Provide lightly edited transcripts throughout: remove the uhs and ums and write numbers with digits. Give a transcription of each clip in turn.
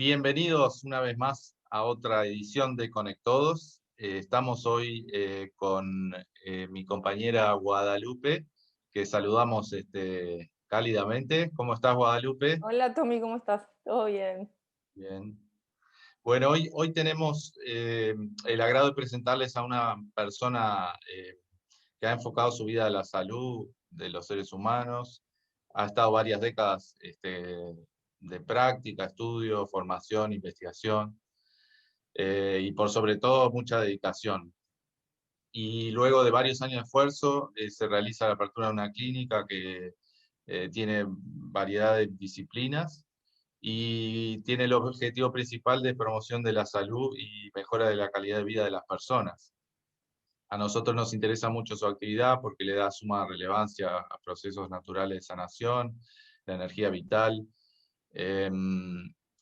Bienvenidos una vez más a otra edición de Conectodos. Estamos hoy con mi compañera Guadalupe, que saludamos cálidamente. ¿Cómo estás, Guadalupe? Hola Tommy, ¿cómo estás? ¿Todo bien? Bien. Bueno, hoy tenemos el agrado de presentarles a una persona que ha enfocado su vida a la salud de los seres humanos. Ha estado varias décadas de práctica, estudio, formación, investigación. Y por sobre todo mucha dedicación. Y luego de varios años de esfuerzo, se realiza la apertura de una clínica que tiene variedad de disciplinas y tiene el objetivo principal de promoción de la salud y mejora de la calidad de vida de las personas. A nosotros nos interesa mucho su actividad porque le da suma relevancia a procesos naturales de sanación, la energía vital.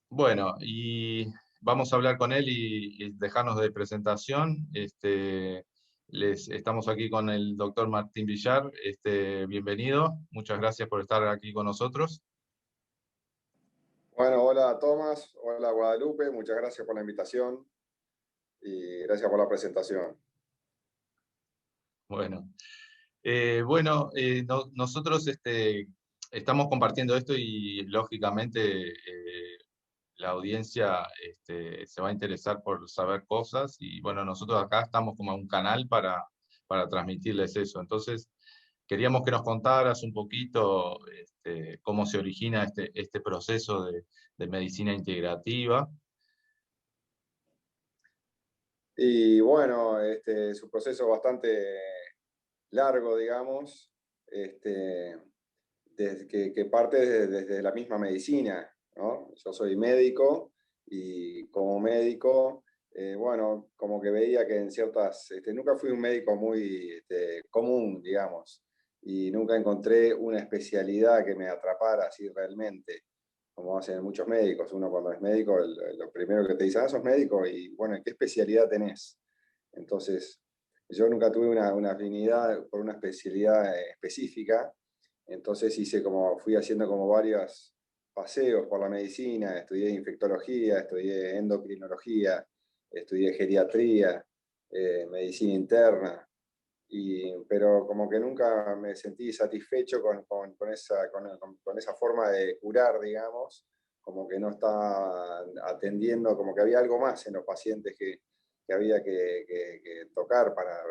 Bueno, y vamos a hablar con él y dejarnos de presentación. Estamos aquí con el doctor Martín Villar. Bienvenido, muchas gracias por estar aquí con nosotros. Bueno, hola Tomás, hola Guadalupe, muchas gracias por la invitación y gracias por la presentación. Bueno, nosotros estamos compartiendo esto y lógicamente la audiencia se va a interesar por saber cosas y bueno, nosotros acá estamos como un canal para transmitirles eso. Entonces, queríamos que nos contaras un poquito cómo se origina este proceso de medicina integrativa. Y bueno, es un proceso bastante largo, digamos, que parte desde la misma medicina, ¿no? Yo soy médico y como médico, bueno, como que veía que en ciertas, nunca fui un médico muy común, digamos, y nunca encontré una especialidad que me atrapara así realmente, como hacen muchos médicos. Uno cuando es médico, lo primero que te dicen, sos médico, y bueno, ¿qué especialidad tenés? Entonces, yo nunca tuve una afinidad por una especialidad específica, entonces fui haciendo como varios paseos por la medicina, estudié infectología, estudié endocrinología, estudié geriatría, medicina interna, pero como que nunca me sentí satisfecho con esa forma de curar, digamos, como que no estaba atendiendo, como que había algo más en los pacientes que había que tocar para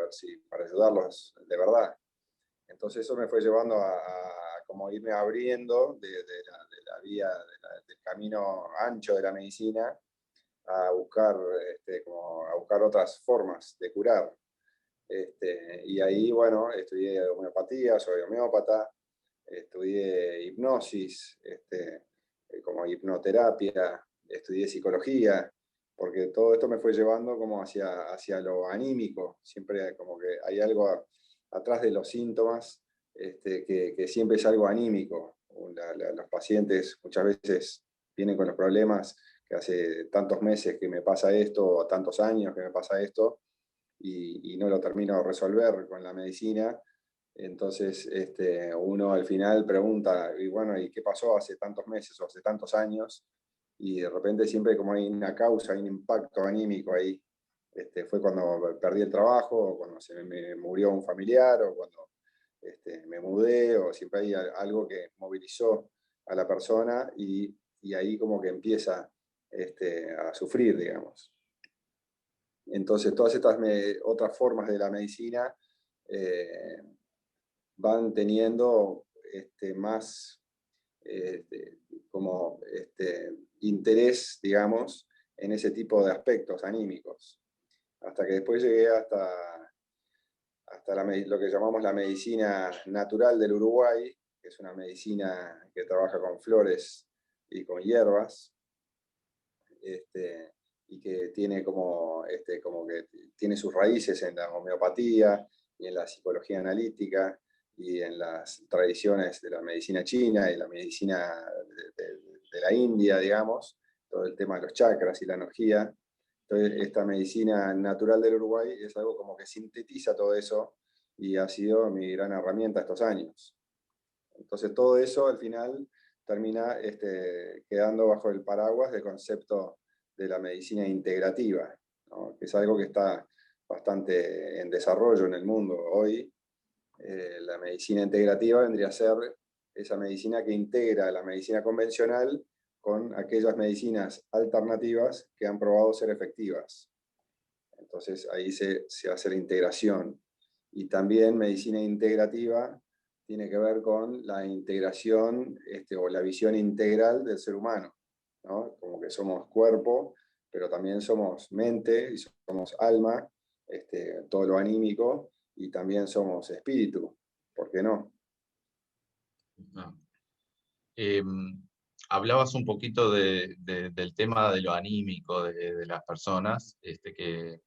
ayudarlos de verdad. Entonces eso me fue llevando a como irme abriendo de la vía, del camino ancho de la medicina a buscar, a buscar otras formas de curar. Y ahí, bueno, estudié homeopatía, soy homeópata, estudié hipnosis, como hipnoterapia, estudié psicología, porque todo esto me fue llevando como hacia lo anímico. Siempre como que hay algo atrás de los síntomas, que siempre es algo anímico. Los pacientes muchas veces vienen con los problemas que hace tantos meses que me pasa esto, o tantos años que me pasa esto, y no lo termino de resolver con la medicina. Entonces uno al final pregunta, y bueno, ¿y qué pasó hace tantos meses o hace tantos años? Y de repente siempre como hay una causa, hay un impacto anímico ahí. Fue cuando perdí el trabajo, o cuando se me murió un familiar, o cuando me mudé, o siempre hay algo que movilizó a la persona y ahí como que empieza a sufrir, digamos. Entonces, todas estas otras formas de la medicina van teniendo más interés, digamos, en ese tipo de aspectos anímicos. Hasta que después llegué hasta lo que llamamos la medicina natural del Uruguay, que es una medicina que trabaja con flores y con hierbas. Y que tiene como que tiene sus raíces en la homeopatía y en la psicología analítica y en las tradiciones de la medicina china y la medicina de la India, digamos, todo el tema de los chakras y la energía. Entonces, esta medicina natural del Uruguay es algo como que sintetiza todo eso y ha sido mi gran herramienta estos años. Entonces, todo eso al final termina quedando bajo el paraguas del concepto de la medicina integrativa, ¿no? Que es algo que está bastante en desarrollo en el mundo hoy. La medicina integrativa vendría a ser esa medicina que integra la medicina convencional con aquellas medicinas alternativas que han probado ser efectivas. Entonces ahí se hace la integración. Y también medicina integrativa tiene que ver con la integración o la visión integral del ser humano, ¿no? Como que somos cuerpo, pero también somos mente, y somos alma, todo lo anímico, y también somos espíritu. ¿Por qué no? Ah. Hablabas un poquito del tema de lo anímico de las personas, que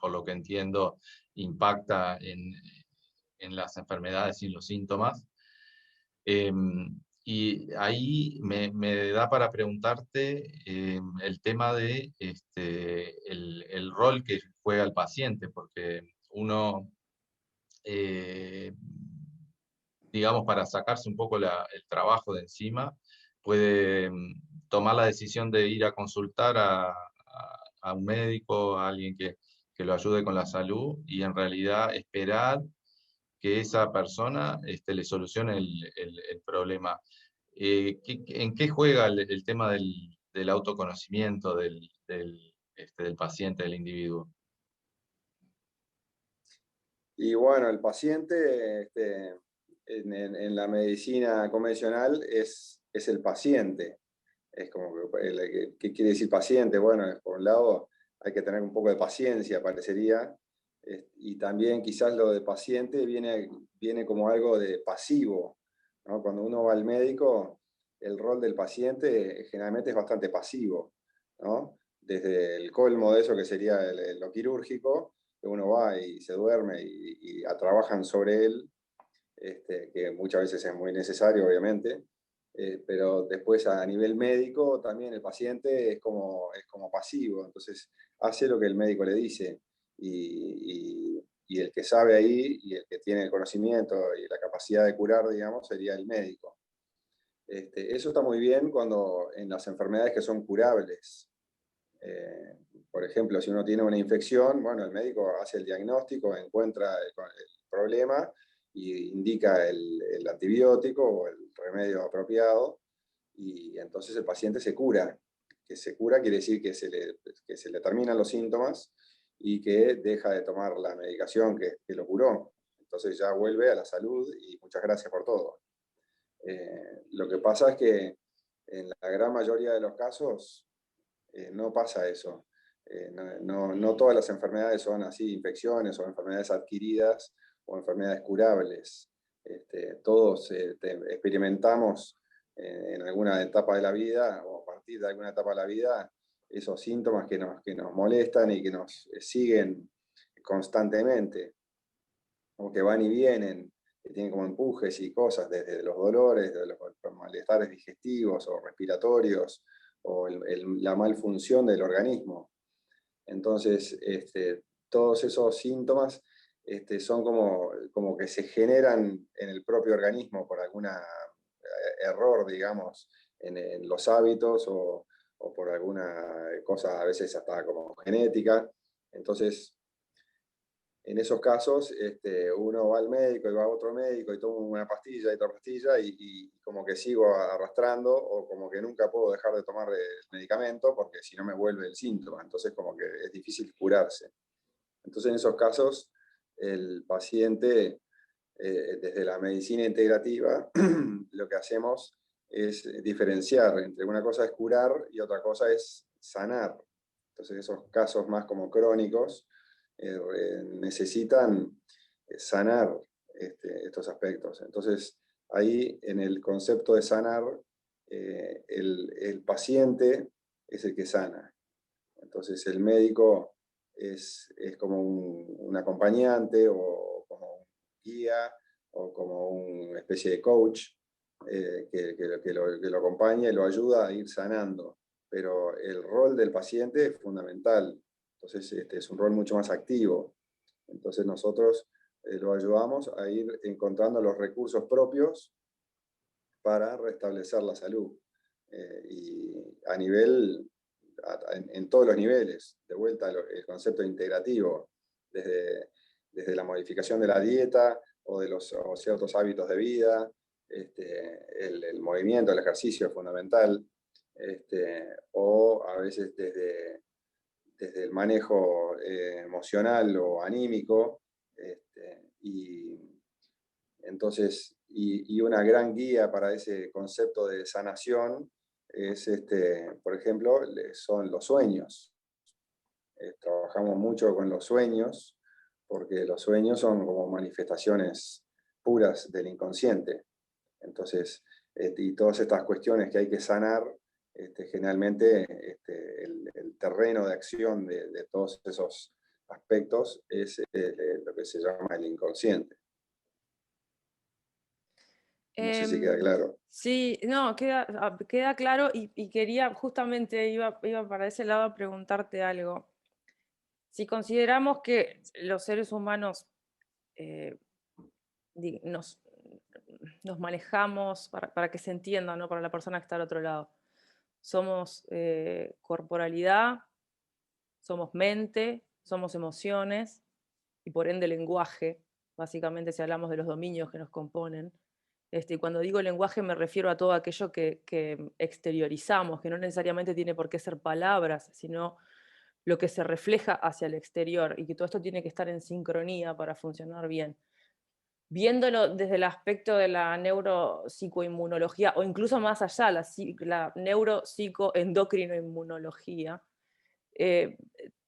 por lo que entiendo impacta en las enfermedades y los síntomas. Y ahí me da para preguntarte el tema de el rol que juega el paciente, porque uno, digamos, para sacarse un poco el trabajo de encima, puede tomar la decisión de ir a consultar a un médico, a alguien que lo ayude con la salud, y en realidad esperar que esa persona le solucione el problema. ¿En qué juega el tema del autoconocimiento del paciente, del individuo? Y bueno, el paciente en la medicina convencional es el paciente. Es como que, ¿qué quiere decir paciente? Bueno, por un lado hay que tener un poco de paciencia, parecería, y también quizás lo de paciente viene como algo de pasivo, ¿no? Cuando uno va al médico, el rol del paciente generalmente es bastante pasivo, ¿no? Desde el colmo de eso que sería lo quirúrgico, que uno va y se duerme y trabajan sobre él, que muchas veces es muy necesario, obviamente, pero después a nivel médico también el paciente es como pasivo, entonces hace lo que el médico le dice, y el que sabe ahí y el que tiene el conocimiento y la capacidad de curar, digamos, sería el médico. Eso está muy bien cuando en las enfermedades que son curables. Por ejemplo, si uno tiene una infección, bueno, el médico hace el diagnóstico, encuentra el problema y indica el antibiótico o el remedio apropiado, y entonces el paciente se cura. Que se cura quiere decir que se le terminan los síntomas y que deja de tomar la medicación que lo curó. Entonces ya vuelve a la salud y muchas gracias por todo. Lo que pasa es que en la gran mayoría de los casos no pasa eso. No todas las enfermedades son así, infecciones o enfermedades adquiridas o enfermedades curables. Todos experimentamos en alguna etapa de la vida o a partir de alguna etapa de la vida esos síntomas que nos molestan y que nos siguen constantemente, o que van y vienen, que tienen como empujes y cosas, desde los dolores, de los malestares digestivos o respiratorios, o la malfunción del organismo. Entonces, todos esos síntomas son como que se generan en el propio organismo por algún error, digamos, en los hábitos o por alguna cosa a veces hasta como genética. Entonces, en esos casos, uno va al médico y va a otro médico y toma una pastilla y otra pastilla y como que sigo arrastrando, o como que nunca puedo dejar de tomar el medicamento porque si no me vuelve el síntoma. Entonces como que es difícil curarse. Entonces en esos casos el paciente, desde la medicina integrativa, lo que hacemos es diferenciar entre una cosa es curar y otra cosa es sanar. Entonces esos casos más como crónicos, necesitan sanar estos aspectos. Entonces, ahí en el concepto de sanar, el paciente es el que sana. Entonces, el médico es como un acompañante o como un guía o como una especie de coach, que lo acompaña y lo ayuda a ir sanando. Pero el rol del paciente es fundamental. Entonces, es un rol mucho más activo. Entonces, nosotros lo ayudamos a ir encontrando los recursos propios para restablecer la salud. Y a nivel, en todos los niveles, de vuelta el concepto integrativo, desde la modificación de la dieta o ciertos hábitos de vida, el movimiento, el ejercicio es fundamental, o a veces desde el manejo emocional o anímico, y entonces, y una gran guía para ese concepto de sanación es, por ejemplo, son los sueños. Trabajamos mucho con los sueños, porque los sueños son como manifestaciones puras del inconsciente. Entonces, y todas estas cuestiones que hay que sanar, generalmente el terreno de acción de todos esos aspectos es lo que se llama el inconsciente. No sé si queda claro. Sí, no, queda claro y quería, justamente iba para ese lado a preguntarte algo. Si consideramos que los seres humanos nos manejamos, para que se entienda, ¿no? Para la persona que está al otro lado, somos corporalidad, somos mente, somos emociones y por ende lenguaje, básicamente si hablamos de los dominios que nos componen. Y cuando digo lenguaje me refiero a todo aquello que exteriorizamos, que no necesariamente tiene por qué ser palabras, sino lo que se refleja hacia el exterior, y que todo esto tiene que estar en sincronía para funcionar bien. Viéndolo desde el aspecto de la neuropsicoinmunología, o incluso más allá, la neuropsicoendocrinoinmunología,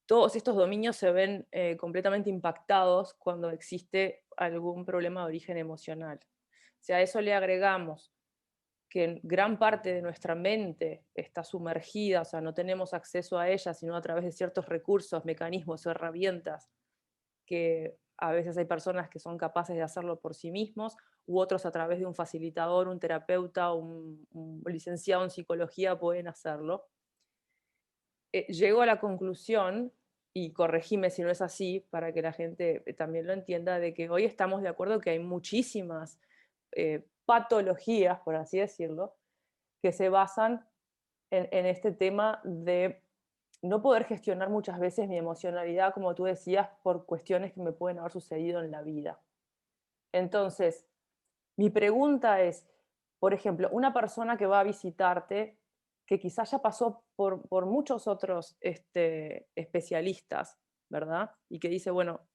todos estos dominios se ven completamente impactados cuando existe algún problema de origen emocional. Si a eso le agregamos que gran parte de nuestra mente está sumergida, o sea, no tenemos acceso a ella, sino a través de ciertos recursos, mecanismos o herramientas, que a veces hay personas que son capaces de hacerlo por sí mismos, u otros a través de un facilitador, un terapeuta, un licenciado en psicología pueden hacerlo. Llego a la conclusión, y corregime si no es así, para que la gente también lo entienda, de que hoy estamos de acuerdo que hay muchísimas patologías, por así decirlo, que se basan en este tema de no poder gestionar muchas veces mi emocionalidad, como tú decías, por cuestiones que me pueden haber sucedido en la vida. Entonces, mi pregunta es, por ejemplo, una persona que va a visitarte, que quizás ya pasó por muchos otros especialistas, ¿verdad? Y que dice, bueno,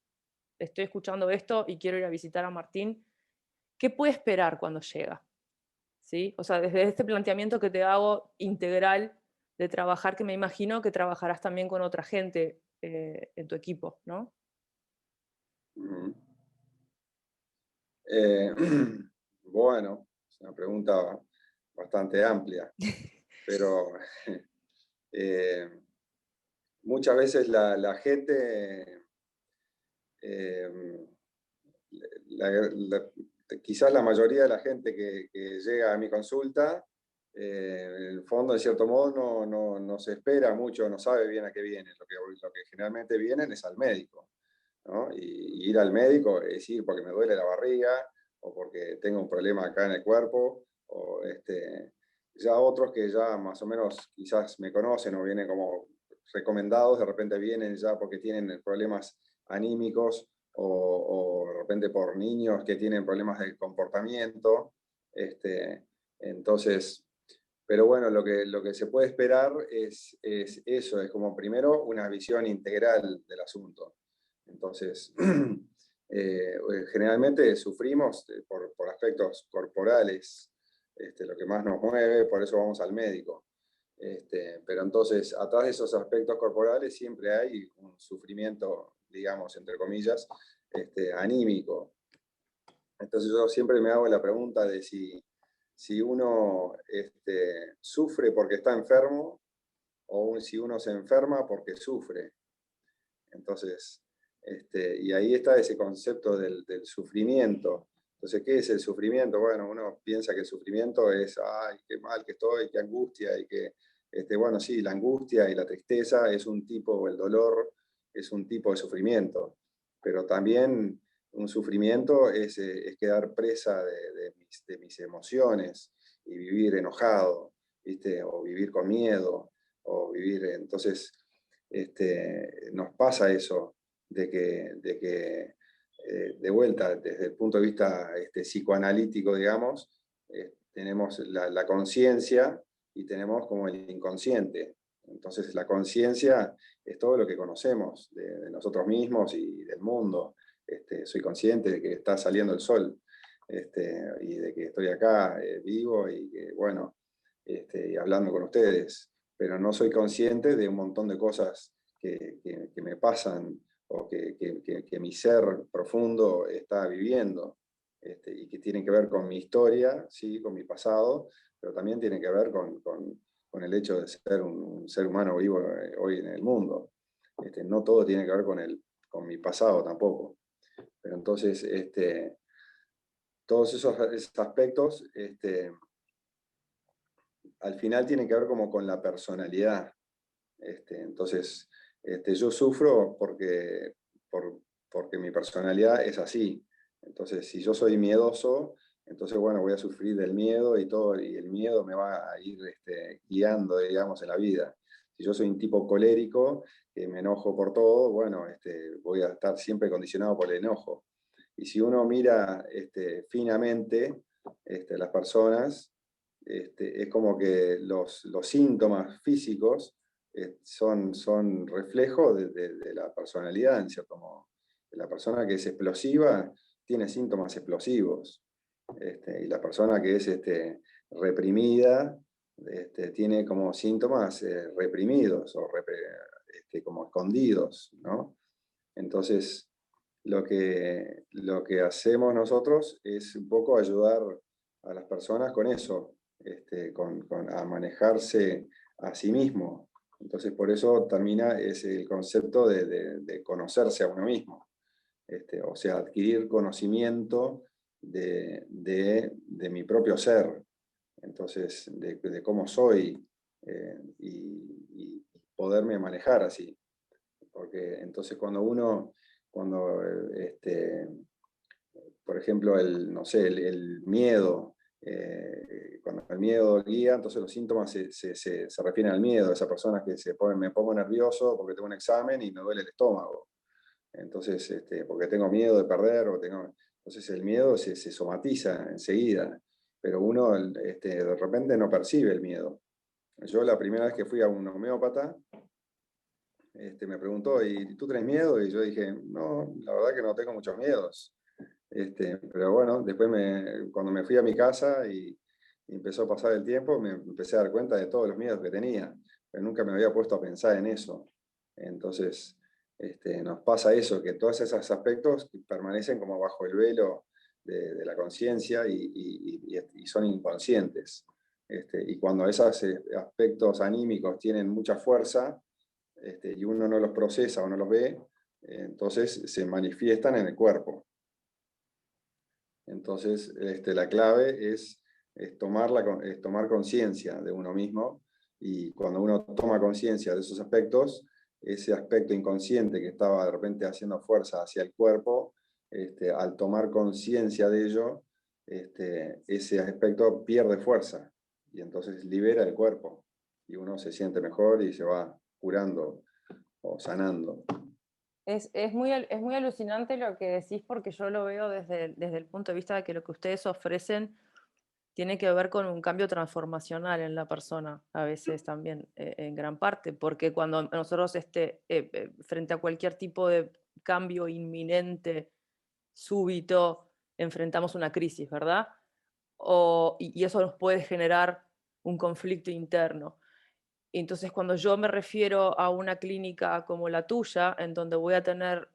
estoy escuchando esto y quiero ir a visitar a Martín, ¿qué puede esperar cuando llega? ¿Sí? O sea, desde este planteamiento que te hago integral de trabajar, que me imagino que trabajarás también con otra gente en tu equipo, ¿no? Bueno, es una pregunta bastante amplia, pero muchas veces la gente, quizás la mayoría de la gente que llega a mi consulta, en el fondo, de cierto modo, no se espera mucho, no sabe bien a qué viene. Lo que generalmente vienen es al médico, ¿no? Y ir al médico es ir porque me duele la barriga, o porque tengo un problema acá en el cuerpo, o ya otros que ya más o menos quizás me conocen o vienen como recomendados, de repente vienen ya porque tienen problemas anímicos, o de repente por niños que tienen problemas de comportamiento. Entonces, pero bueno, lo que se puede esperar es eso, es como primero una visión integral del asunto. Entonces, generalmente sufrimos por aspectos corporales, lo que más nos mueve, por eso vamos al médico. Pero entonces, atrás de esos aspectos corporales siempre hay un sufrimiento, digamos, entre comillas, anímico. Entonces yo siempre me hago la pregunta de si uno sufre porque está enfermo, o si uno se enferma porque sufre. Entonces, y ahí está ese concepto del sufrimiento. Entonces, ¿qué es el sufrimiento? Bueno, uno piensa que el sufrimiento es, ay, qué mal que estoy, qué angustia, y que, bueno, sí, la angustia y la tristeza es un tipo, o el dolor es un tipo de sufrimiento, pero también un sufrimiento es quedar presa de mis emociones, y vivir enojado, ¿viste? O vivir con miedo, o vivir, entonces, nos pasa eso, de vuelta, desde el punto de vista psicoanalítico, digamos, tenemos la conciencia y tenemos como el inconsciente. Entonces la conciencia es todo lo que conocemos de nosotros mismos y del mundo. Soy consciente de que está saliendo el sol, y de que estoy acá vivo y que, bueno, y hablando con ustedes, pero no soy consciente de un montón de cosas que me pasan o que mi ser profundo está viviendo, y que tienen que ver con mi historia, ¿sí? Con mi pasado, pero también tienen que ver con el hecho de ser un ser humano vivo hoy en el mundo. No todo tiene que ver con mi pasado tampoco. Pero entonces, todos esos aspectos, al final tienen que ver como con la personalidad. Entonces, yo sufro porque mi personalidad es así. Entonces, si yo soy miedoso, entonces, bueno, voy a sufrir del miedo y todo, y el miedo me va a ir guiando, digamos, en la vida. Si yo soy un tipo colérico, que me enojo por todo, bueno, voy a estar siempre condicionado por el enojo. Y si uno mira finamente las personas, es como que los síntomas físicos son reflejos de la personalidad, en cierto modo. La persona que es explosiva tiene síntomas explosivos, y la persona que es reprimida tiene como síntomas reprimidos o como escondidos, ¿no? Entonces, lo que hacemos nosotros es un poco ayudar a las personas con eso, a manejarse a sí mismo. Entonces, por eso termina ese el concepto de conocerse a uno mismo. O sea, adquirir conocimiento de mi propio ser, entonces, de cómo soy, y poderme manejar así. Porque entonces cuando por ejemplo, no sé, el miedo, cuando el miedo guía, entonces los síntomas se refieren al miedo. Esa persona que me pongo nervioso porque tengo un examen y me duele el estómago. Entonces, porque tengo miedo de perder, entonces el miedo se somatiza enseguida, pero uno de repente no percibe el miedo. Yo la primera vez que fui a un homeópata, me preguntó, ¿y tú tenés miedo? Y yo dije, no, la verdad que no tengo muchos miedos. Pero bueno, después cuando me fui a mi casa y empezó a pasar el tiempo, me empecé a dar cuenta de todos los miedos que tenía, pero nunca me había puesto a pensar en eso. Entonces, nos pasa eso, que todos esos aspectos permanecen como bajo el velo de la conciencia y son inconscientes. Y cuando esos aspectos anímicos tienen mucha fuerza, y uno no los procesa o no los ve, entonces se manifiestan en el cuerpo. Entonces, la clave es tomar conciencia de uno mismo, y cuando uno toma conciencia de esos aspectos, ese aspecto inconsciente que estaba de repente haciendo fuerza hacia el cuerpo, al tomar conciencia de ello, ese aspecto pierde fuerza y entonces libera el cuerpo y uno se siente mejor y se va curando o sanando. Es muy alucinante lo que decís, porque yo lo veo desde el punto de vista de que lo que ustedes ofrecen tiene que ver con un cambio transformacional en la persona, a veces también, en gran parte, porque cuando nosotros frente a cualquier tipo de cambio inminente, súbito, enfrentamos una crisis, ¿verdad? Y eso nos puede generar un conflicto interno. Entonces, cuando yo me refiero a una clínica como la tuya, en donde voy a tener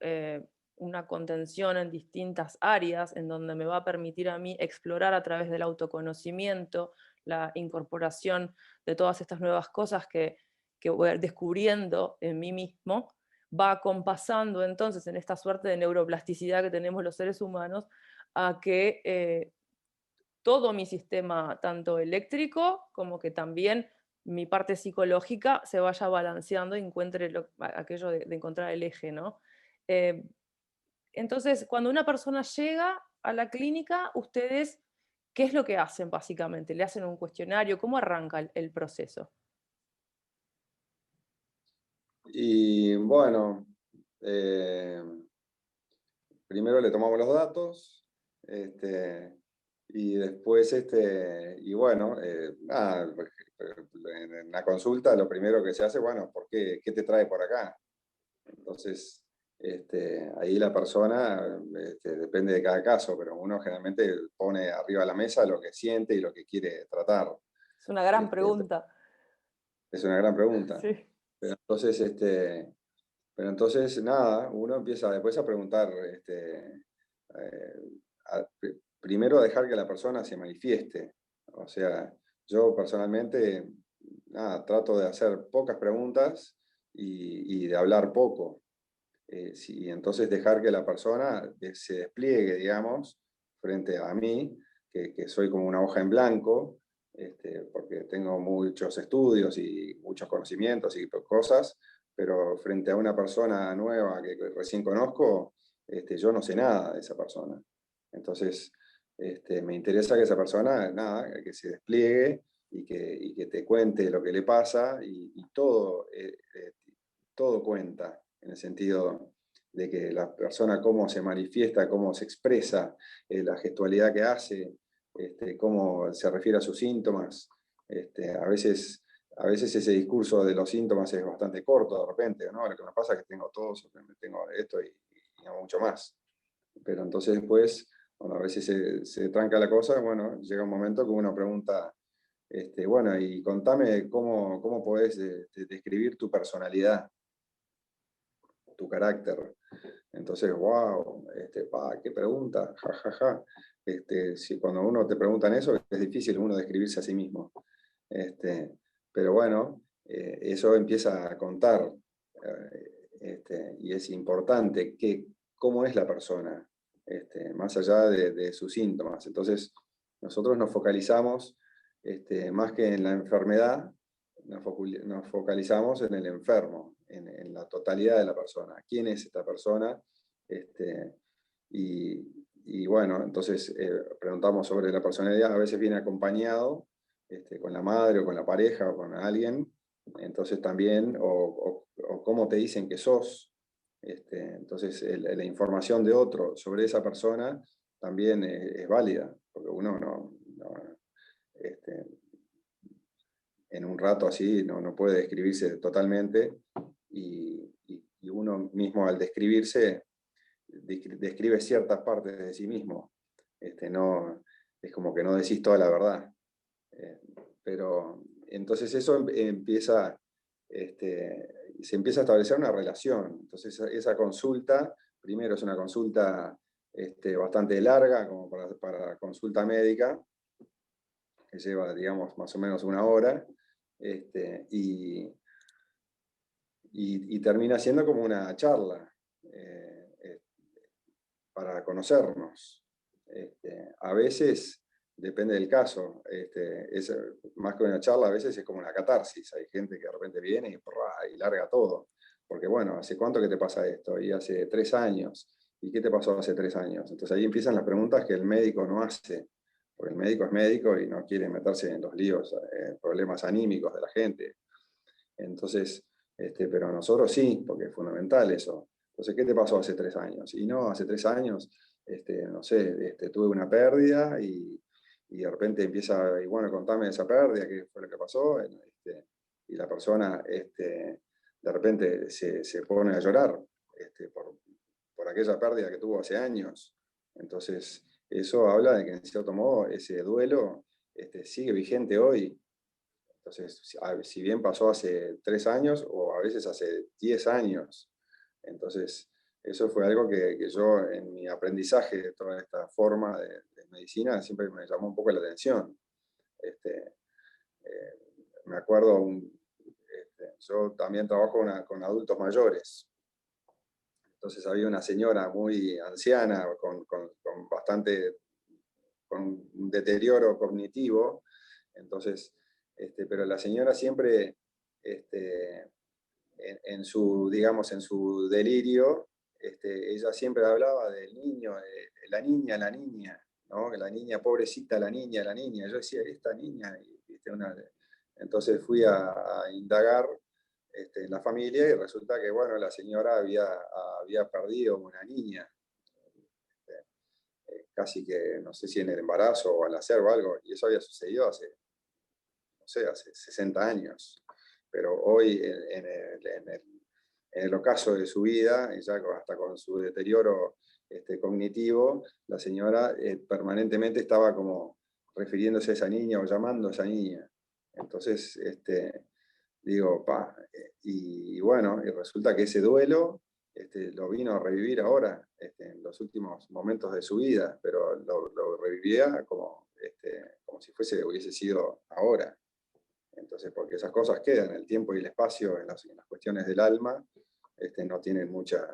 una contención en distintas áreas, en donde me va a permitir a mí explorar a través del autoconocimiento, la incorporación de todas estas nuevas cosas que voy descubriendo en mí mismo, va acompasando entonces en esta suerte de neuroplasticidad que tenemos los seres humanos, a que todo mi sistema, tanto eléctrico como que también mi parte psicológica, se vaya balanceando y encuentre aquello de encontrar el eje, ¿no? Entonces, cuando una persona llega a la clínica, ustedes ¿Qué es lo que hacen básicamente? ¿Le hacen un cuestionario? ¿Cómo arranca el proceso? Y bueno, primero le tomamos los datos, y después, y bueno, nada, en la consulta lo primero que se hace, bueno, ¿qué te trae por acá? Entonces, ahí la persona, depende de cada caso, pero uno generalmente pone arriba de la mesa lo que siente y lo que quiere tratar. Es una gran Este, pregunta. es una gran pregunta. Sí. Pero entonces, nada, uno empieza después a preguntar, primero a dejar que la persona se manifieste. O sea, yo personalmente, nada, trato de hacer pocas preguntas y de hablar poco. Sí, entonces dejar que la persona se despliegue, digamos, frente a mí, que soy como una hoja en blanco, porque tengo muchos estudios y muchos conocimientos y cosas, pero frente a una persona nueva que recién conozco, yo no sé nada de esa persona. Entonces, me interesa que esa persona, nada, que se despliegue y que te cuente lo que le pasa y todo, todo cuenta, en el sentido de que la persona cómo se manifiesta, cómo se expresa, la gestualidad que hace, cómo se refiere a sus síntomas. A veces ese discurso de los síntomas es bastante corto de repente, ¿no? Lo que me pasa es que tengo tos, tengo esto y no mucho más. Pero entonces después, bueno, a veces se tranca la cosa, bueno, llega un momento que uno pregunta, bueno, y contame cómo podés describir tu personalidad, tu carácter. Entonces, wow, qué pregunta, jajaja. Ja, ja. Si cuando uno te preguntan eso, es difícil uno describirse a sí mismo. Pero bueno, eso empieza a contar, y es importante cómo es la persona, más allá de sus síntomas. Entonces, nosotros nos focalizamos, más que en la enfermedad, nos focalizamos en el enfermo, en la totalidad de la persona. ¿Quién es esta persona? Y bueno, entonces preguntamos sobre la personalidad, a veces viene acompañado, con la madre o con la pareja o con alguien, entonces también, o cómo te dicen que sos. Entonces la información de otro sobre esa persona también es válida, porque uno este, en un rato así no puede describirse totalmente, y uno mismo al describirse describe ciertas partes de sí mismo. No, es como que no decís toda la verdad. Pero entonces eso empieza, se empieza a establecer una relación. Entonces esa consulta, primero es una consulta bastante larga, como para consulta médica, que lleva, digamos, más o menos una hora, y termina siendo como una charla. Para conocernos. A veces, depende del caso, es más que una charla, a veces es como una catarsis. Hay gente que de repente viene y larga todo. Porque bueno, ¿hace cuánto que te pasa esto? Y hace 3 años. ¿Y qué te pasó hace 3 años? Entonces ahí empiezan las preguntas que el médico no hace. Porque el médico es médico y no quiere meterse en los líos, problemas anímicos de la gente. Entonces, pero nosotros sí, porque es fundamental eso. Entonces, ¿qué te pasó hace 3 años? Y no, hace 3 años, no sé, tuve una pérdida y de repente empieza, y bueno, contame esa pérdida, qué fue lo que pasó, y la persona de repente se pone a llorar por aquella pérdida que tuvo hace años. Entonces, eso habla de que en cierto modo ese duelo sigue vigente hoy. Entonces, si bien pasó hace 3 años o a veces hace 10 años. Entonces, eso fue algo que yo en mi aprendizaje de toda esta forma de medicina siempre me llamó un poco la atención. Eh, Me acuerdo, yo también trabajo con adultos mayores. Entonces había una señora muy anciana con bastante, con un deterioro cognitivo. Entonces, pero la señora siempre, en su, digamos, en su delirio, ella siempre hablaba del niño, la niña, ¿no? Que la niña, pobrecita la niña. Yo decía, esta niña, entonces fui a indagar en la familia y resulta que, bueno, la señora había perdido una niña, casi que, no sé si en el embarazo o al hacer o algo, y eso había sucedido hace, no sé, hace 60 años. Pero hoy, en el ocaso de su vida, ya hasta con su deterioro cognitivo, la señora permanentemente estaba como refiriéndose a esa niña o llamando a esa niña. Entonces, digo, y bueno, y resulta que ese duelo lo vino a revivir ahora, en los últimos momentos de su vida, pero lo revivía como si hubiese sido ahora. Entonces, porque esas cosas quedan, el tiempo y el espacio en las cuestiones del alma no tienen mucha,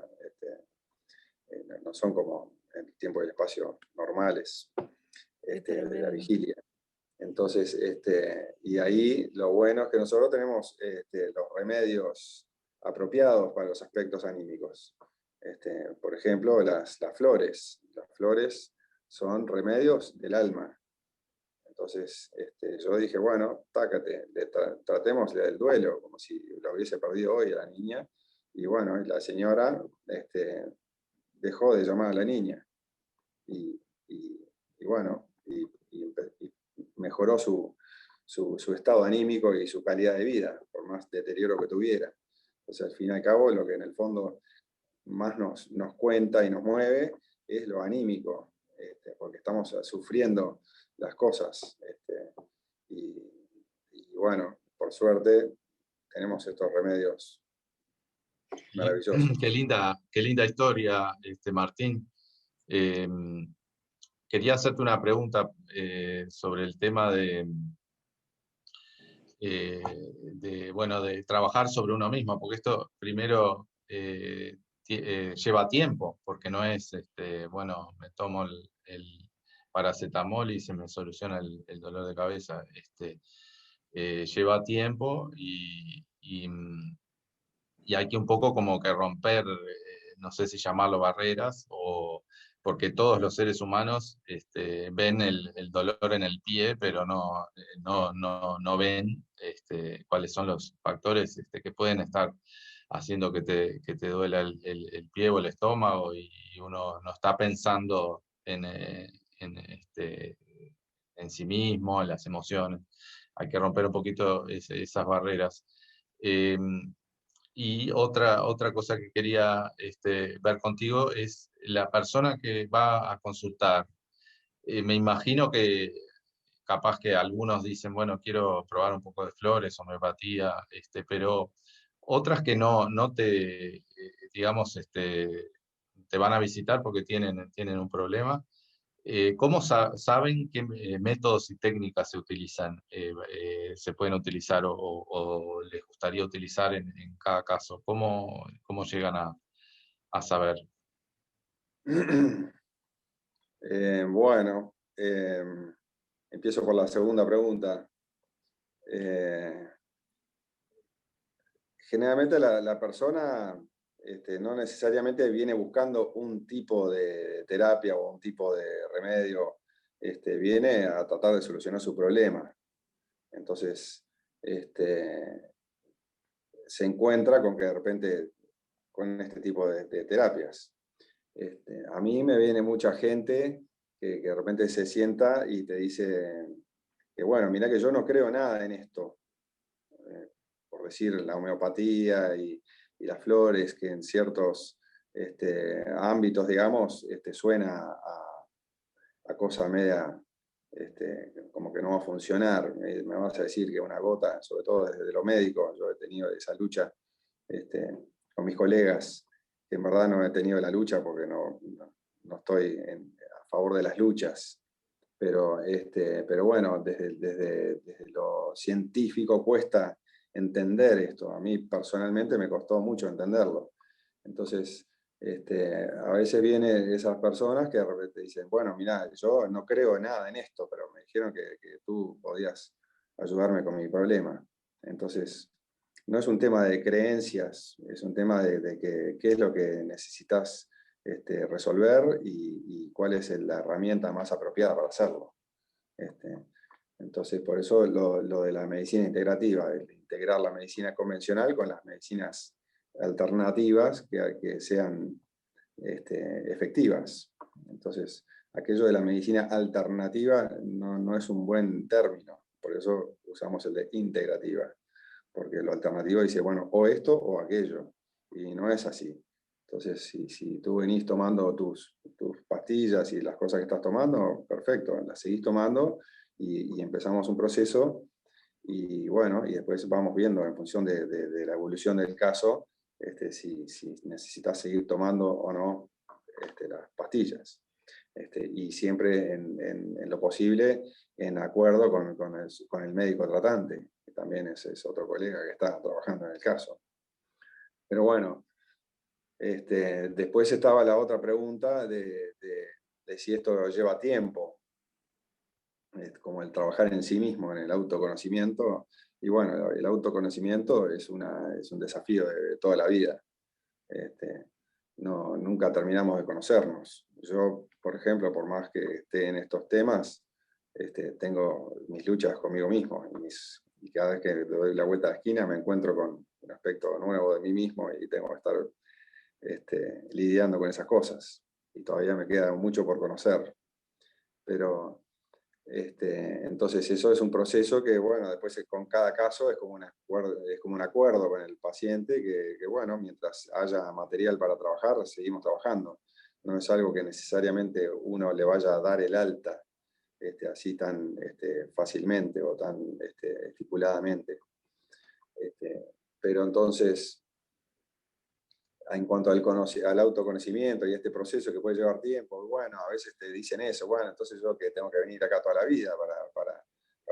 no son como el tiempo y el espacio normales de la vigilia. Entonces, y ahí lo bueno es que nosotros tenemos los remedios apropiados para los aspectos anímicos. Por ejemplo, las flores. Las flores son remedios del alma. Entonces, yo dije, bueno, tratemos del duelo, como si lo hubiese perdido hoy a la niña. Y bueno, la señora dejó de llamar a la niña. Y bueno, y mejoró su estado anímico y su calidad de vida, por más deterioro que tuviera. Entonces, al fin y al cabo, lo que en el fondo más nos cuenta y nos mueve es lo anímico, porque estamos sufriendo las cosas. Y bueno, por suerte, tenemos estos remedios maravillosos. Qué linda historia, Martín. Quería hacerte una pregunta sobre el tema bueno, de trabajar sobre uno mismo, porque esto primero lleva tiempo, porque no es, bueno, me tomo el paracetamol y se me soluciona el dolor de cabeza. Lleva tiempo y hay que un poco como que romper, no sé si llamarlo barreras, porque todos los seres humanos ven el dolor en el pie, pero no ven cuáles son los factores que pueden estar haciendo que te duela el pie o el estómago, y uno no está pensando en sí mismo, en las emociones. Hay que romper un poquito esas barreras. Y otra cosa que quería ver contigo es la persona que va a consultar. Me imagino que capaz que algunos dicen, bueno, quiero probar un poco de flores, homeopatía, pero otras que no te, digamos, te van a visitar porque tienen un problema. ¿Cómo saben qué métodos y técnicas se pueden utilizar o les gustaría utilizar en cada caso? ¿Cómo llegan a saber? Bueno, empiezo por la segunda pregunta. Generalmente la persona no necesariamente viene buscando un tipo de terapia o un tipo de remedio, viene a tratar de solucionar su problema. Entonces, se encuentra con que de repente, con este tipo de terapias. A mí me viene mucha gente que de repente se sienta y te dice que, bueno, mirá que yo no creo nada en esto. Por decir, la homeopatía y las flores, que en ciertos ámbitos, digamos, suena a cosa media, como que no va a funcionar. Me vas a decir que una gota, sobre todo desde lo médico, yo he tenido esa lucha con mis colegas, que en verdad no he tenido la lucha porque no estoy a favor de las luchas. Pero bueno, desde lo científico cuesta entender esto. A mí personalmente me costó mucho entenderlo. Entonces, a veces vienen esas personas que de repente dicen, bueno, mira, yo no creo nada en esto, pero me dijeron que tú podías ayudarme con mi problema. Entonces, no es un tema de creencias, es un tema de qué es lo que necesitas resolver y cuál es la herramienta más apropiada para hacerlo. Entonces, por eso lo de la medicina integrativa, el integrar la medicina convencional con las medicinas alternativas que sean efectivas. Entonces, aquello de la medicina alternativa no es un buen término, por eso usamos el de integrativa, porque lo alternativo dice, bueno, o esto o aquello, y no es así. Entonces, si tú venís tomando tus pastillas y las cosas que estás tomando, perfecto, las seguís tomando y empezamos un proceso y bueno, y después vamos viendo en función de la evolución del caso, si necesitas seguir tomando o no las pastillas. Y siempre en lo posible en acuerdo con el médico tratante, que también es otro colega que está trabajando en el caso. Pero bueno, después estaba la otra pregunta de si esto lleva tiempo, como el trabajar en sí mismo, en el autoconocimiento. Y bueno, el autoconocimiento es un desafío de toda la vida. Nunca terminamos de conocernos. Yo, por ejemplo, por más que esté en estos temas, tengo mis luchas conmigo mismo y cada vez que doy la vuelta a la esquina me encuentro con un aspecto nuevo de mí mismo y tengo que estar lidiando con esas cosas. Y todavía me queda mucho por conocer. Pero entonces eso es un proceso que, bueno, después con cada caso es como un acuerdo con el paciente que, bueno, mientras haya material para trabajar, seguimos trabajando. No es algo que necesariamente uno le vaya a dar el alta así tan fácilmente o tan estipuladamente. Pero entonces, en cuanto al autoconocimiento y este proceso que puede llevar tiempo, bueno, a veces te dicen eso, bueno, entonces yo que tengo que venir acá toda la vida para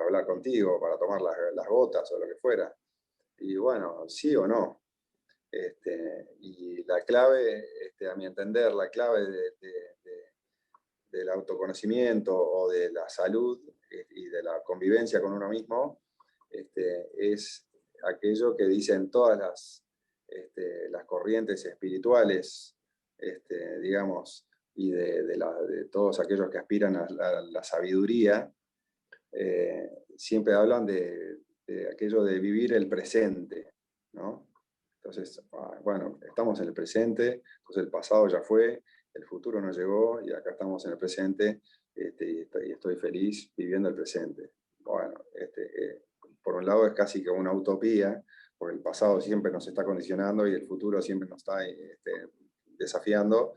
hablar contigo, para tomar las gotas o lo que fuera. Y bueno, sí o no. Y la clave, a mi entender, la clave del autoconocimiento o de la salud y de la convivencia con uno mismo es aquello que dicen todas las corrientes espirituales, digamos, y de todos aquellos que aspiran a la sabiduría, siempre hablan de aquello de vivir el presente, ¿no? Entonces, bueno, estamos en el presente, entonces el pasado ya fue, el futuro no llegó y acá estamos en el presente y estoy feliz viviendo el presente. Bueno, por un lado es casi que una utopía, porque el pasado siempre nos está condicionando y el futuro siempre nos está desafiando,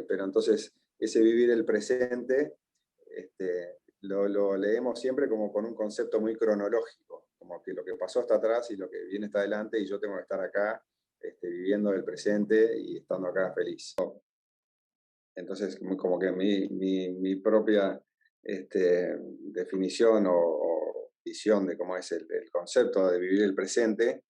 pero entonces ese vivir el presente lo leemos siempre como con un concepto muy cronológico, como que lo que pasó está atrás y lo que viene está adelante y yo tengo que estar acá viviendo el presente y estando acá feliz. Entonces, como que mi propia definición o visión de cómo es el concepto de vivir el presente,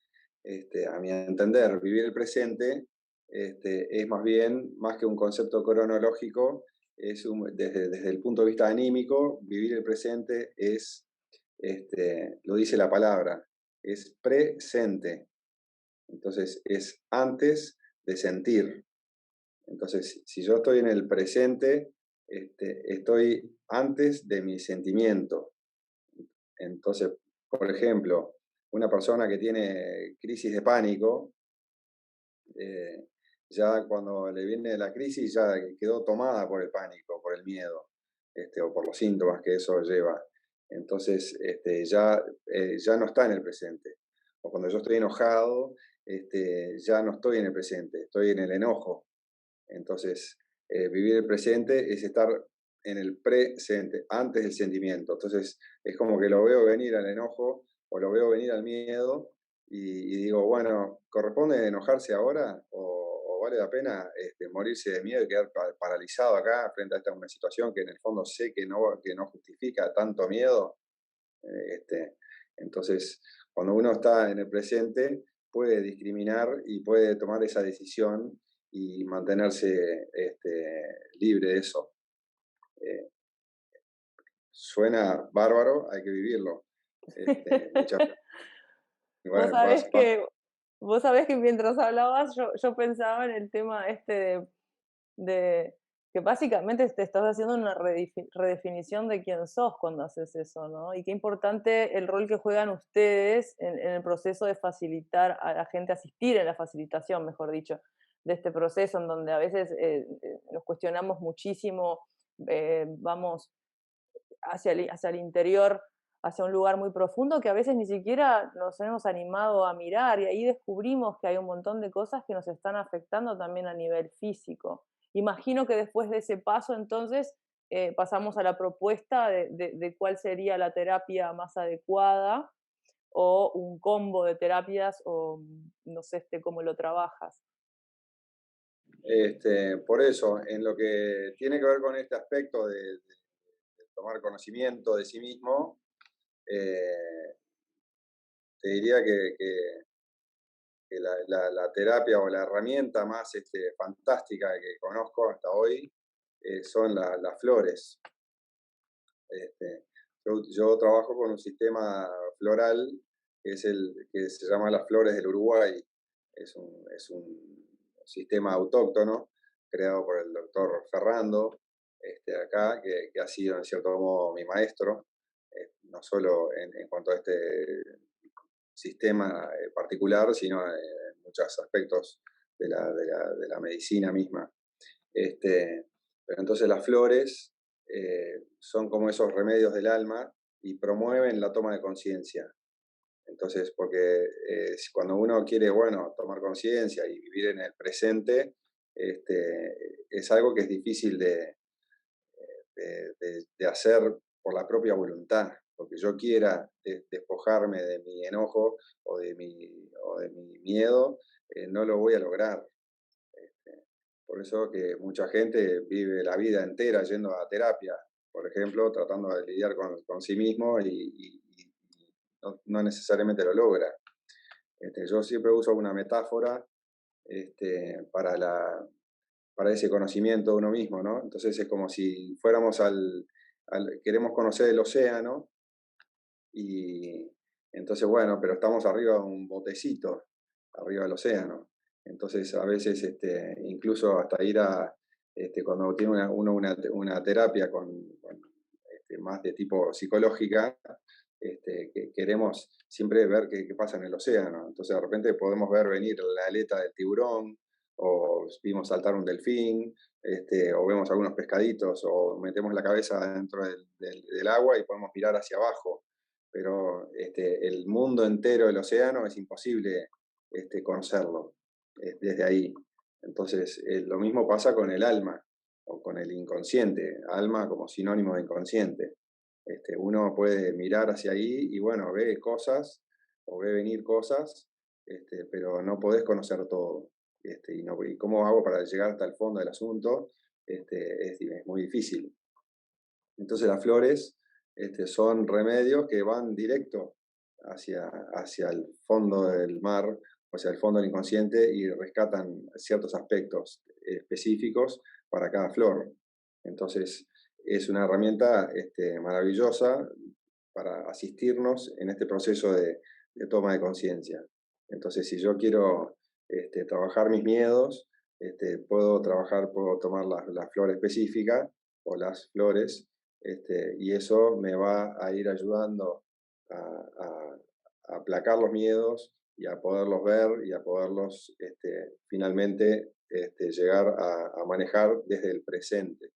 a mi entender, vivir el presente es más bien, más que un concepto cronológico, desde el punto de vista anímico, vivir el presente es, lo dice la palabra, es presente. Entonces, es antes de sentir. Entonces, si yo estoy en el presente, estoy antes de mi sentimiento. Entonces, por ejemplo, una persona que tiene crisis de pánico, ya cuando le viene la crisis ya quedó tomada por el pánico, por el miedo, o por los síntomas que eso lleva. Entonces, ya no está en el presente. O cuando yo estoy enojado, ya no estoy en el presente, estoy en el enojo. Entonces, vivir el presente es estar en el presente, antes del sentimiento. Entonces, es como que lo veo venir al enojo o lo veo venir al miedo y digo, bueno, ¿corresponde enojarse ahora o vale la pena morirse de miedo y quedar paralizado acá frente a una situación que en el fondo sé que no justifica tanto miedo? Entonces, cuando uno está en el presente, puede discriminar y puede tomar esa decisión y mantenerse libre de eso. Suena bárbaro, hay que vivirlo. Vos Bueno, sabés que, vos sabés que mientras hablabas yo pensaba en el tema que básicamente te estás haciendo una redefinición de quién sos cuando haces eso, ¿no? Y qué importante el rol que juegan ustedes en el proceso de facilitar a la gente, asistir en la facilitación, mejor dicho, de este proceso, en donde a veces nos cuestionamos muchísimo, vamos hacia el interior, hacia un lugar muy profundo que a veces ni siquiera nos hemos animado a mirar, y ahí descubrimos que hay un montón de cosas que nos están afectando también a nivel físico. Imagino que después de ese paso, entonces, pasamos a la propuesta de cuál sería la terapia más adecuada o un combo de terapias o no sé cómo lo trabajas. Por eso, en lo que tiene que ver con este aspecto de tomar conocimiento de sí mismo, eh, te diría que la terapia o la herramienta más fantástica que conozco hasta hoy son las flores. Este, yo trabajo con un sistema floral que se llama las flores del Uruguay. Es un sistema autóctono creado por el doctor Ferrando, acá, que ha sido en cierto modo mi maestro, no solo en cuanto a este sistema particular, sino en muchos aspectos de la medicina misma. Pero entonces las flores son como esos remedios del alma y promueven la toma de conciencia. Entonces, porque cuando uno quiere, bueno, tomar conciencia y vivir en el presente, es algo que es difícil de hacer por la propia voluntad, porque yo quiera despojarme de mi enojo o de mi miedo, no lo voy a lograr. Por eso que mucha gente vive la vida entera yendo a terapia, por ejemplo, tratando de lidiar con sí mismo y no necesariamente lo logra. Yo siempre uso una metáfora para ese conocimiento de uno mismo, ¿no? Entonces es como si fuéramos queremos conocer el océano y entonces, bueno, pero estamos arriba de un botecito, arriba del océano. Entonces, a veces, incluso hasta ir cuando tiene uno una terapia más de tipo psicológica, que queremos siempre ver qué pasa en el océano. Entonces, de repente podemos ver venir la aleta del tiburón, o vimos saltar un delfín, o vemos algunos pescaditos, o metemos la cabeza dentro del agua y podemos mirar hacia abajo. Pero el mundo entero del océano es imposible conocerlo desde ahí. Entonces, lo mismo pasa con el alma o con el inconsciente, alma como sinónimo de inconsciente. Uno puede mirar hacia ahí y bueno, ve cosas o ve venir cosas, pero no podés conocer todo. Y cómo hago para llegar hasta el fondo del asunto, es muy difícil. Entonces las flores son remedios que van directo hacia el fondo del mar, hacia el fondo del inconsciente y rescatan ciertos aspectos específicos para cada flor. Entonces es una herramienta maravillosa para asistirnos en este proceso de toma de conciencia. Entonces si yo quiero trabajar mis miedos, puedo tomar la flor específica o las flores, y eso me va a ir ayudando a aplacar los miedos y a poderlos ver y a poderlos finalmente llegar a manejar desde el presente.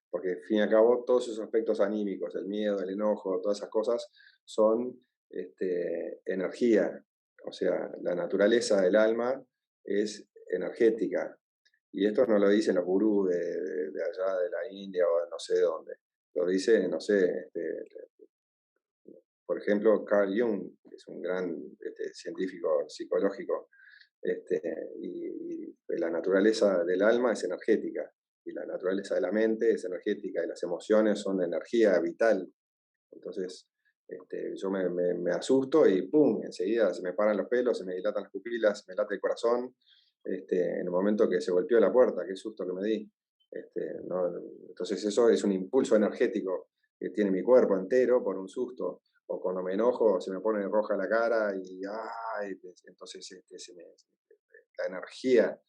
Porque al fin y al cabo todos esos aspectos anímicos, el miedo, el enojo, todas esas cosas son energía. O sea, la naturaleza del alma es energética. Y esto no lo dicen los gurús de allá de la India o de no sé dónde. Lo dice, no sé, por ejemplo, Carl Jung, que es un gran científico psicológico, y la naturaleza del alma es energética, y la naturaleza de la mente es energética, y las emociones son energía vital. Entonces, yo me asusto y ¡pum! Enseguida se me paran los pelos, se me dilatan las pupilas, me late el corazón, en el momento que se golpeó la puerta, qué susto que me di. ¿No? Entonces eso es un impulso energético que tiene mi cuerpo entero por un susto, o cuando me enojo se me pone roja la cara y ¡ay! Entonces la energía.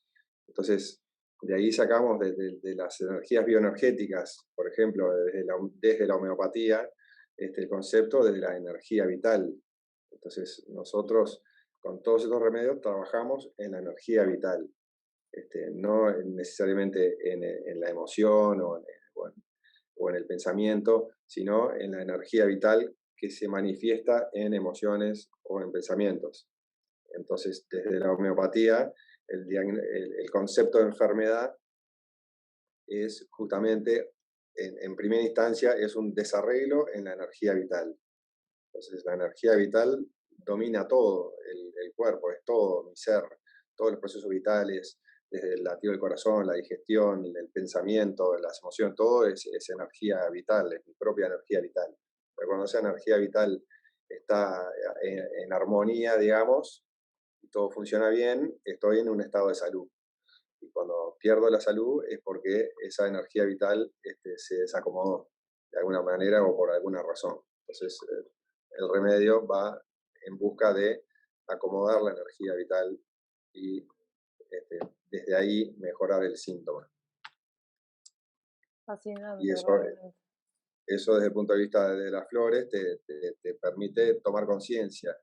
Entonces De ahí sacamos de las energías bioenergéticas, por ejemplo, desde la homeopatía, el concepto de la energía vital. Entonces, nosotros con todos estos remedios trabajamos en la energía vital, no necesariamente en la emoción o en el pensamiento, sino en la energía vital que se manifiesta en emociones o en pensamientos. Entonces, desde la homeopatía, el concepto de enfermedad es justamente, en primera instancia, es un desarreglo en la energía vital. Entonces, la energía vital domina todo el cuerpo, es todo mi ser, todos los procesos vitales, desde el latido del corazón, la digestión, el pensamiento, las emociones, todo es energía vital, es mi propia energía vital. Pero cuando esa energía vital está en armonía, digamos, y todo funciona bien, estoy en un estado de salud. Y cuando pierdo la salud es porque esa energía vital se desacomodó de alguna manera o por alguna razón. Entonces, el remedio va en busca de acomodar la energía vital y desde ahí mejorar el síntoma. Fascinante, Y eso, realmente. eso desde el punto de vista de las flores te permite tomar conciencia.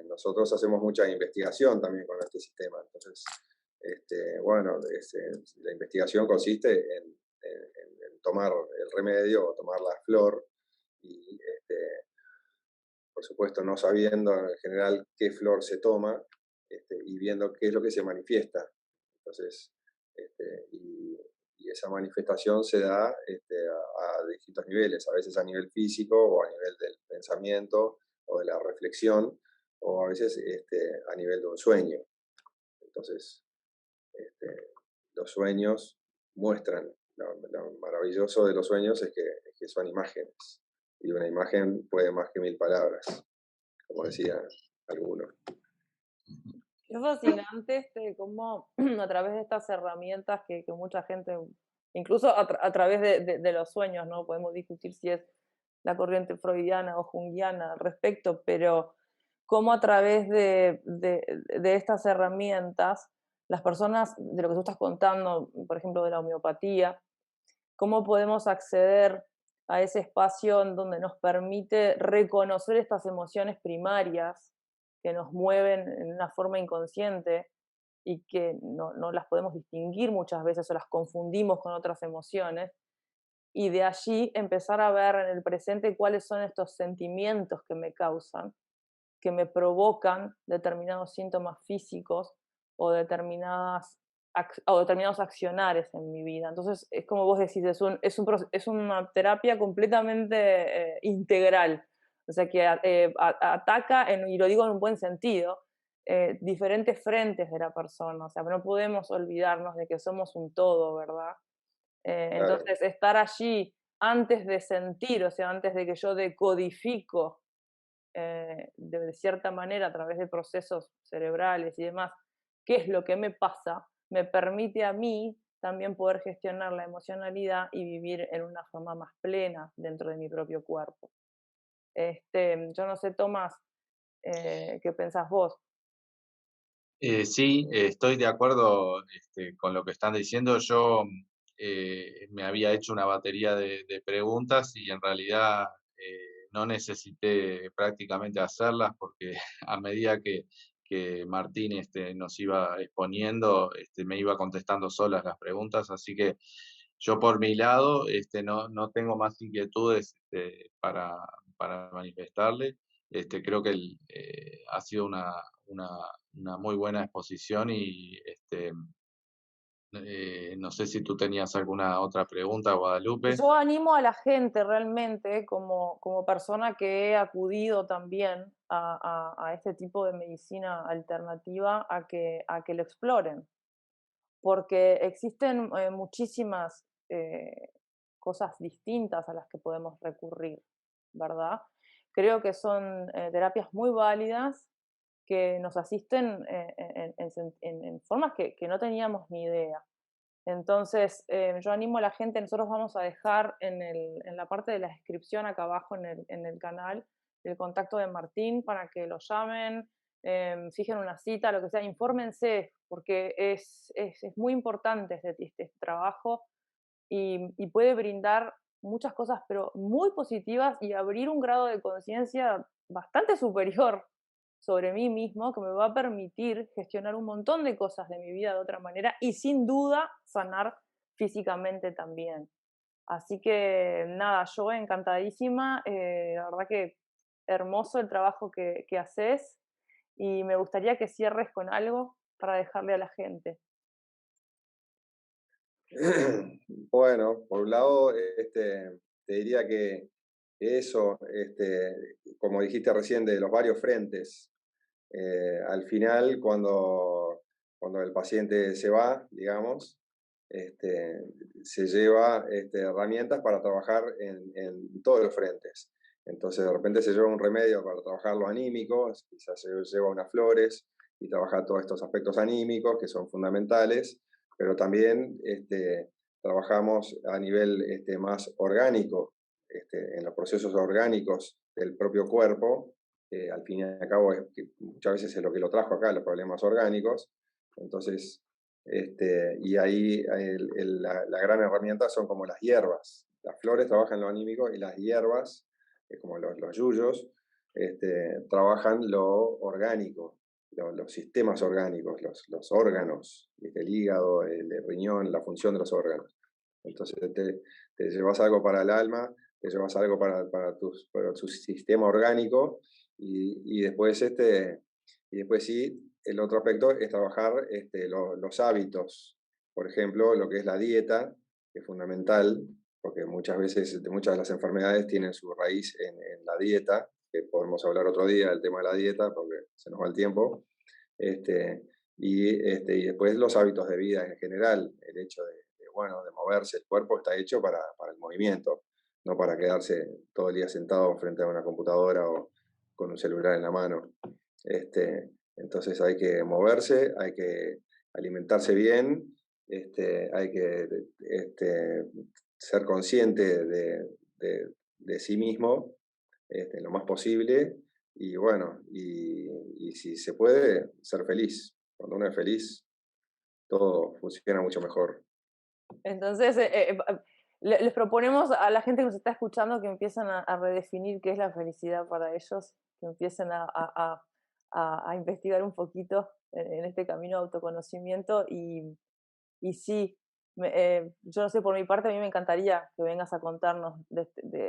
Nosotros hacemos mucha investigación también con este sistema. Entonces, bueno, la investigación consiste en tomar el remedio o tomar la flor y, por supuesto, no sabiendo en general qué flor se toma y viendo qué es lo que se manifiesta. Entonces, y esa manifestación se da a distintos niveles, a veces a nivel físico o a nivel del pensamiento o de la reflexión, o a veces a nivel de un sueño. Entonces, los sueños muestran, lo maravilloso de los sueños es que son imágenes, y una imagen puede más que 1000 palabras, como decía alguno. Es fascinante cómo a través de estas herramientas que mucha gente, incluso a través de los sueños, ¿no? Podemos discutir si es la corriente freudiana o junguiana al respecto, pero cómo a través de estas herramientas, las personas, de lo que tú estás contando, por ejemplo, de la homeopatía, cómo podemos acceder a ese espacio en donde nos permite reconocer estas emociones primarias que nos mueven en una forma inconsciente y que no las podemos distinguir muchas veces o las confundimos con otras emociones, y de allí empezar a ver en el presente cuáles son estos sentimientos que me causan, que me provocan determinados síntomas físicos o determinados accionares en mi vida. Entonces, es como vos decís, es una terapia completamente integral, o sea, que ataca, y lo digo en un buen sentido, diferentes frentes de la persona, o sea, no podemos olvidarnos de que somos un todo, ¿verdad? Claro. Entonces, estar allí antes de sentir, o sea, antes de que yo decodifico de cierta manera a través de procesos cerebrales y demás, qué es lo que me pasa, me permite a mí también poder gestionar la emocionalidad y vivir en una forma más plena dentro de mi propio cuerpo. Yo no sé, Tomás, ¿qué pensás vos? Sí, estoy de acuerdo con lo que están diciendo. Yo me había hecho una batería de preguntas y en realidad no necesité prácticamente hacerlas porque a medida que Martín nos iba exponiendo, me iba contestando solas las preguntas, así que yo por mi lado no tengo más inquietudes para manifestarle. Creo que ha sido una muy buena exposición y no sé si tú tenías alguna otra pregunta, Guadalupe. Yo animo a la gente realmente, como persona que he acudido también a este tipo de medicina alternativa, a que lo exploren, porque existen muchísimas cosas distintas a las que podemos recurrir, ¿verdad? Creo que son terapias muy válidas que nos asisten en formas que no teníamos ni idea. Entonces, yo animo a la gente, nosotros vamos a dejar en la parte de la descripción acá abajo en el canal el contacto de Martín para que lo llamen, fijen una cita, lo que sea, infórmense, porque es muy importante este trabajo y puede brindar muchas cosas, pero muy positivas y abrir un grado de conciencia bastante superior sobre mí mismo que me va a permitir gestionar un montón de cosas de mi vida de otra manera y sin duda sanar físicamente también. Así que nada, yo encantadísima, la verdad que hermoso el trabajo que haces y me gustaría que cierres con algo para dejarle a la gente. Bueno, por un lado, te diría que eso, como dijiste recién, de los varios frentes, al final, cuando el paciente se va, digamos, se lleva herramientas para trabajar en todos los frentes. Entonces, de repente se lleva un remedio para trabajar lo anímico, quizás se lleva unas flores y trabajar todos estos aspectos anímicos que son fundamentales, pero también trabajamos a nivel más orgánico, en los procesos orgánicos del propio cuerpo, al fin y al cabo muchas veces es lo que lo trajo acá, los problemas orgánicos. Entonces, y ahí la gran herramienta son como las hierbas. Las flores trabajan lo anímico y las hierbas, como los yuyos, trabajan lo orgánico, los sistemas orgánicos, los órganos, el hígado, el riñón, la función de los órganos. Entonces te llevas algo para el alma, te llevas algo para tu sistema orgánico y después sí, el otro aspecto es trabajar los hábitos. Por ejemplo, lo que es la dieta, que es fundamental, porque muchas veces muchas de las enfermedades tienen su raíz en la dieta, que podemos hablar otro día del tema de la dieta, porque se nos va el tiempo. Y después los hábitos de vida en general, el hecho de moverse. El cuerpo está hecho para el movimiento, no para quedarse todo el día sentado frente a una computadora o con un celular en la mano. Entonces hay que moverse, hay que alimentarse bien, hay que ser consciente de sí mismo lo más posible y bueno, y si se puede, ser feliz. Cuando uno es feliz, todo funciona mucho mejor. Entonces, les proponemos a la gente que nos está escuchando que empiecen a redefinir qué es la felicidad para ellos, que empiecen a investigar un poquito en este camino de autoconocimiento y sí, yo no sé, por mi parte a mí me encantaría que vengas a contarnos de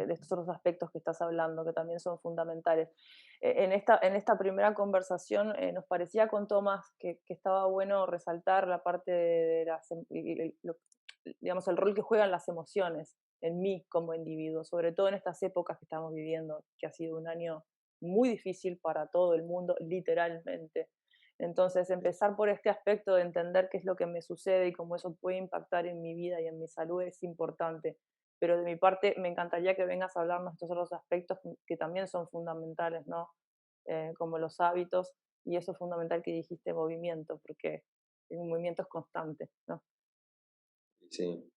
estos otros aspectos que estás hablando, que también son fundamentales. En esta primera conversación nos parecía con Tomás que estaba bueno resaltar la parte de digamos, el rol que juegan las emociones en mí como individuo, sobre todo en estas épocas que estamos viviendo, que ha sido un año muy difícil para todo el mundo, literalmente. Entonces, empezar por este aspecto de entender qué es lo que me sucede y cómo eso puede impactar en mi vida y en mi salud es importante. Pero de mi parte, me encantaría que vengas a hablarnos de estos otros aspectos que también son fundamentales, ¿no? Como los hábitos y eso fundamental que dijiste, movimiento, porque el movimiento es constante, ¿no? Sí.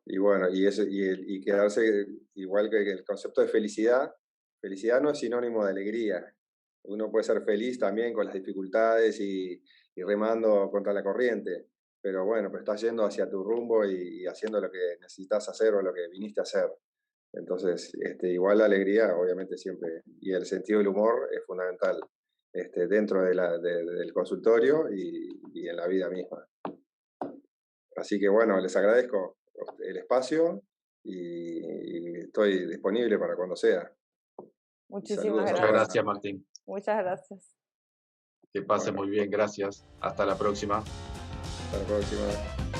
Y bueno, y quedarse igual que el concepto de felicidad no es sinónimo de alegría. Uno puede ser feliz también con las dificultades y remando contra la corriente, pero bueno, pero estás yendo hacia tu rumbo y haciendo lo que necesitas hacer o lo que viniste a hacer. Entonces, igual la alegría, obviamente siempre, y el sentido del humor es fundamental dentro del consultorio y en la vida misma. Así que bueno, les agradezco el espacio y estoy disponible para cuando sea. Muchísimas gracias. Muchas gracias, Martín. Muchas gracias. Que pase muy bien, gracias. Hasta la próxima. Hasta la próxima.